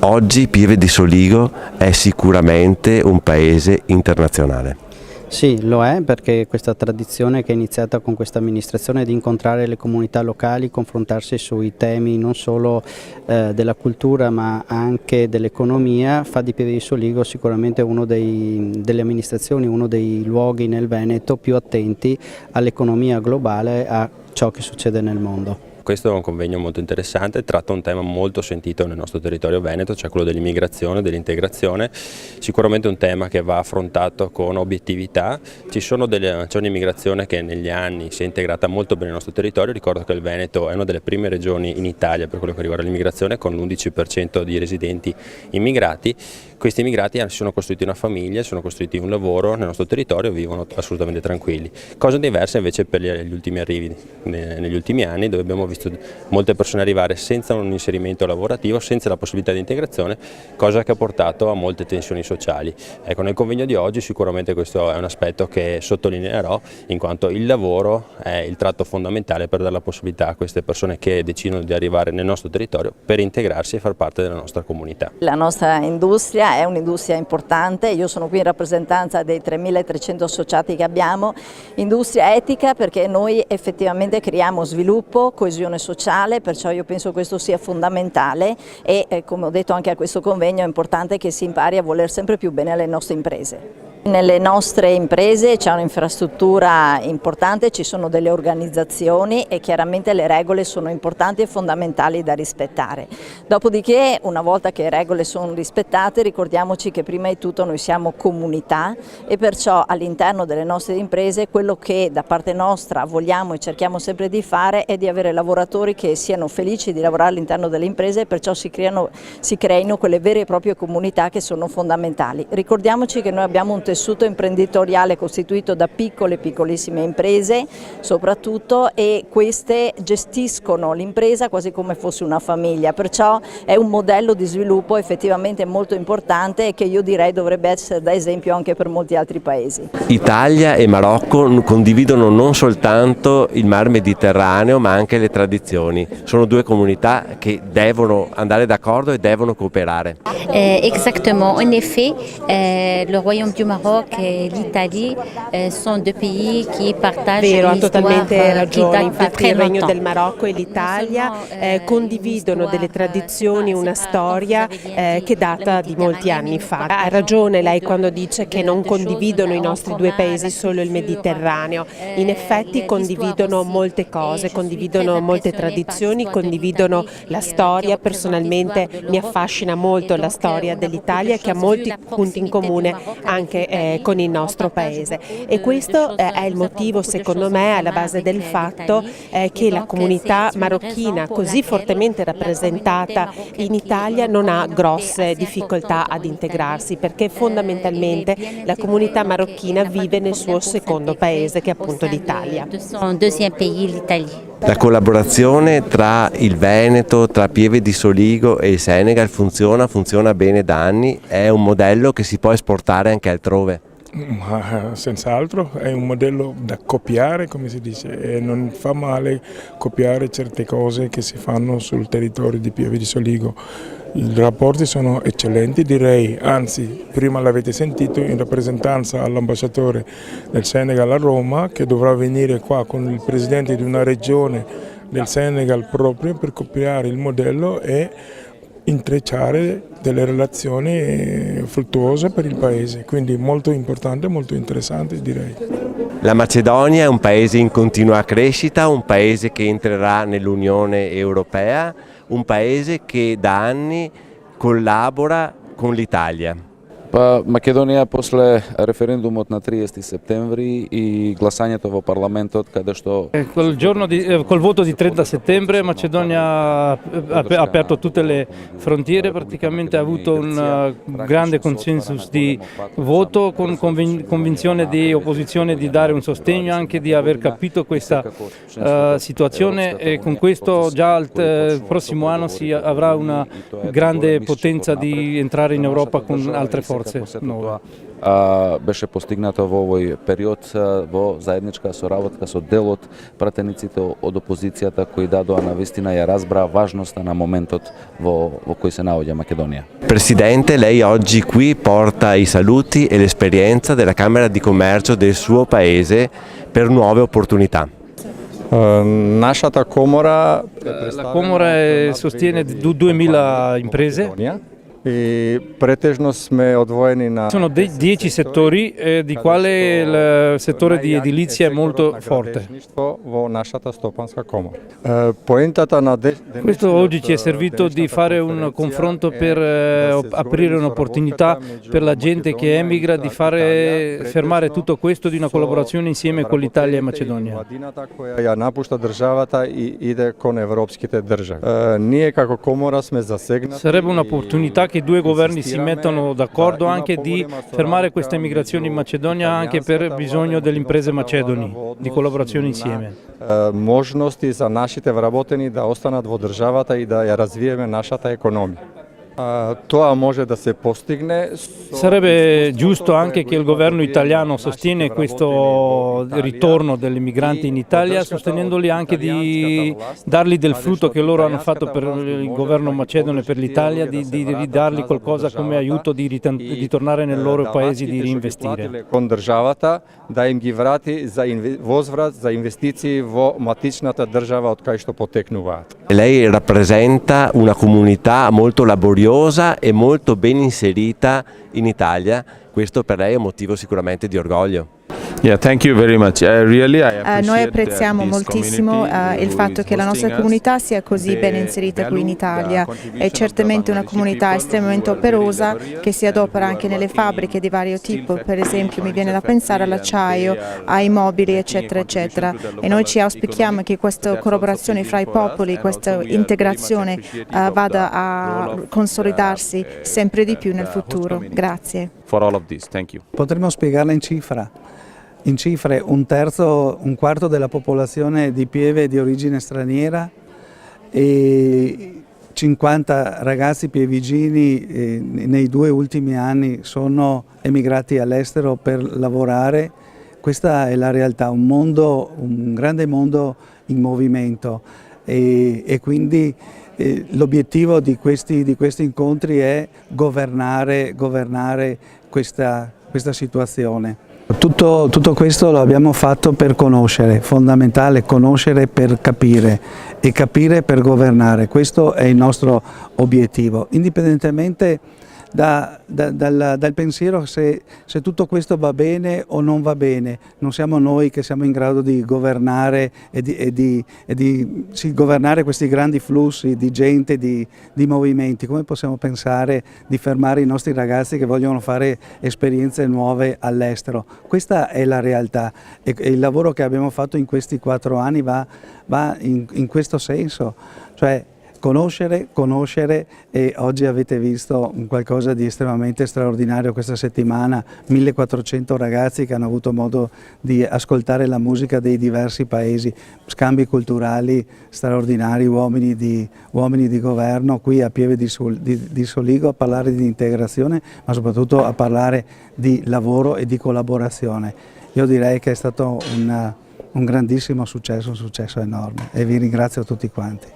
Oggi Pieve di Soligo è sicuramente un paese internazionale. Sì, lo è perché questa tradizione che è iniziata con questa amministrazione di incontrare le comunità locali, confrontarsi sui temi non solo della cultura ma anche dell'economia, fa di Pieve di Soligo sicuramente delle amministrazioni, uno dei luoghi nel Veneto più attenti all'economia globale, a ciò che succede nel mondo. Questo è un convegno molto interessante, tratta un tema molto sentito nel nostro territorio veneto, cioè quello dell'immigrazione, dell'integrazione. Sicuramente un tema che va affrontato con obiettività. C'è un'immigrazione che negli anni si è integrata molto bene nel nostro territorio. Ricordo che il Veneto è una delle prime regioni in Italia per quello che riguarda l'immigrazione, con l'11% di residenti immigrati. Questi immigrati si sono costruiti una famiglia, si sono costruiti un lavoro nel nostro territorio e vivono assolutamente tranquilli. Cosa diversa invece per gli ultimi arrivi negli ultimi anni, dove abbiamo visto molte persone arrivare senza un inserimento lavorativo, senza la possibilità di integrazione, cosa che ha portato a molte tensioni sociali. Ecco, nel convegno di oggi sicuramente questo è un aspetto che sottolineerò, in quanto il lavoro è il tratto fondamentale per dare la possibilità a queste persone che decidono di arrivare nel nostro territorio per integrarsi e far parte della nostra comunità. La nostra industria è un'industria importante, io sono qui in rappresentanza dei 3.300 associati che abbiamo, industria etica perché noi effettivamente creiamo sviluppo, coesione sociale, perciò io penso questo sia fondamentale e come ho detto anche a questo convegno è importante che si impari a voler sempre più bene alle nostre imprese. Nelle nostre imprese c'è un'infrastruttura importante, ci sono delle organizzazioni e chiaramente le regole sono importanti e fondamentali da rispettare. Dopodiché, una volta che le regole sono rispettate, ricordiamoci che prima di tutto noi siamo comunità e perciò all'interno delle nostre imprese quello che da parte nostra vogliamo e cerchiamo sempre di fare è di avere lavoratori che siano felici di lavorare all'interno delle imprese e perciò si creino quelle vere e proprie comunità che sono fondamentali. Ricordiamoci che noi abbiamo un tessuto imprenditoriale costituito da piccole e piccolissime imprese soprattutto e queste gestiscono l'impresa quasi come fosse una famiglia, perciò è un modello di sviluppo effettivamente molto importante e che io direi dovrebbe essere da esempio anche per molti altri paesi. Italia e Marocco condividono non soltanto il mar Mediterraneo ma anche le tradizioni, sono due comunità che devono andare d'accordo e devono cooperare. Exactement, en effet, le Royaume du Maroc e l'Italie sono due pays che partagano ha totalmente ragione, infatti il Regno del Marocco e l'Italia condividono delle tradizioni, una storia che data di molti anni fa. Ha ragione lei quando dice che non condividono i nostri due paesi solo il Mediterraneo, in effetti condividono molte cose, condividono molte tradizioni, condividono la storia. Personalmente mi affascina molto la storia dell'Italia che ha molti punti in comune anche con il nostro paese e questo è il motivo secondo me alla base del fatto che la comunità marocchina così fortemente rappresentata in Italia non ha grosse difficoltà ad integrarsi perché fondamentalmente la comunità marocchina vive nel suo secondo paese che è appunto l'Italia. La collaborazione tra il Veneto, tra Pieve di Soligo e il Senegal funziona bene da anni, è un modello che si può esportare anche altrove. Senz'altro è un modello da copiare, come si dice, e non fa male copiare certe cose che si fanno sul territorio di Pieve di Soligo. I rapporti sono eccellenti direi, anzi prima l'avete sentito in rappresentanza all'ambasciatore del Senegal a Roma che dovrà venire qua con il presidente di una regione del Senegal proprio per copiare il modello e intrecciare delle relazioni fruttuose per il paese, quindi molto importante, molto interessante direi. La Macedonia è un paese in continua crescita, un paese che entrerà nell'Unione Europea, un paese che da anni collabora con l'Italia. Pa Makedonija posle referenduma na 30. septembri i glasanjето во парламентот каде што Col voto di 30 settembre Macedonia ha aperto tutte le frontiere, praticamente ha avuto un grande consensus di voto con convinzione di opposizione di dare un sostegno, anche di aver capito questa situazione e con questo già il prossimo anno si avrà una grande potenza di entrare in Europa con altre forze nuove. беше постигнато во овој период во заедничка соработка со дел од пратениците од опозицијата кои дадоа навистина ја разбраа важноста на моментот во кој се наоѓа Македонија. Presidente, lei oggi qui porta i saluti e l'esperienza della Camera di Commercio del suo paese per nuove opportunità. Нашата комора La Comora sostiene 2000 imprese. И претежно сме одвоени на... Sono 10 settori, di quale il settore di edilizia è molto forte. Во нашата стопанска комора. Поентата на... Questo oggi ci è servito di fare un confronto per aprire un'opportunità per la gente che emigra, di fermare tutto questo di una collaborazione insieme con l'Italia e Macedonia. Младината која ја напушта државата и иде кон европските држави. Ние како комора сме засегнати. Sarebbe un'opportunità che i due governi si mettano d'accordo anche di fermare questa immigrazione in Macedonia anche per bisogno delle imprese macedoni, di collaborazione insieme. Можности за нашите вработени да останат во државата и да ја развиеме нашата економија. Тоа може да се постигне. Sarebbe giusto anche che il governo italiano sostiene questo ritorno degli migranti in Italia, sostenendoli anche di dargli del frutto che loro hanno fatto per il governo macedone e per l'Italia, di dargli qualcosa come aiuto di tornare nei loro paesi, di reinvestire. Кон државата да им ги врати за возврат за инвестиции во матичната држава од кај што потекнуваат. Lei rappresenta una comunità molto laboriosa e molto ben inserita in Italia, questo per lei è un motivo sicuramente di orgoglio. Yeah, thank you very much. Noi apprezziamo moltissimo il fatto che la nostra comunità sia così ben inserita qui in Italia. È certamente una comunità estremamente operosa che si adopera anche nelle fabbriche di vario tipo, per esempio mi viene da pensare all'acciaio, ai mobili eccetera eccetera, e noi ci auspichiamo che questa collaborazione fra i popoli, questa integrazione vada a consolidarsi sempre di più nel futuro. Grazie. For all of this, thank you. Potremmo spiegarla in cifra. In cifre, un quarto della popolazione di Pieve è di origine straniera e 50 ragazzi pievigini nei 2 ultimi anni sono emigrati all'estero per lavorare. Questa è la realtà, un grande mondo in movimento e quindi l'obiettivo di questi incontri è governare questa situazione. Tutto questo lo abbiamo fatto per conoscere, fondamentale conoscere per capire e capire per governare, questo è il nostro obiettivo, indipendentemente dal pensiero se tutto questo va bene o non va bene. Non siamo noi che siamo in grado di governare governare questi grandi flussi di gente, di movimenti. Come possiamo pensare di fermare i nostri ragazzi che vogliono fare esperienze nuove all'estero? Questa è la realtà e il lavoro che abbiamo fatto in questi 4 anni va in questo senso, cioè conoscere e oggi avete visto qualcosa di estremamente straordinario questa settimana, 1400 ragazzi che hanno avuto modo di ascoltare la musica dei diversi paesi, scambi culturali straordinari, uomini di governo qui a Pieve di Soligo a parlare di integrazione ma soprattutto a parlare di lavoro e di collaborazione. Io direi che è stato un grandissimo successo, un successo enorme e vi ringrazio tutti quanti.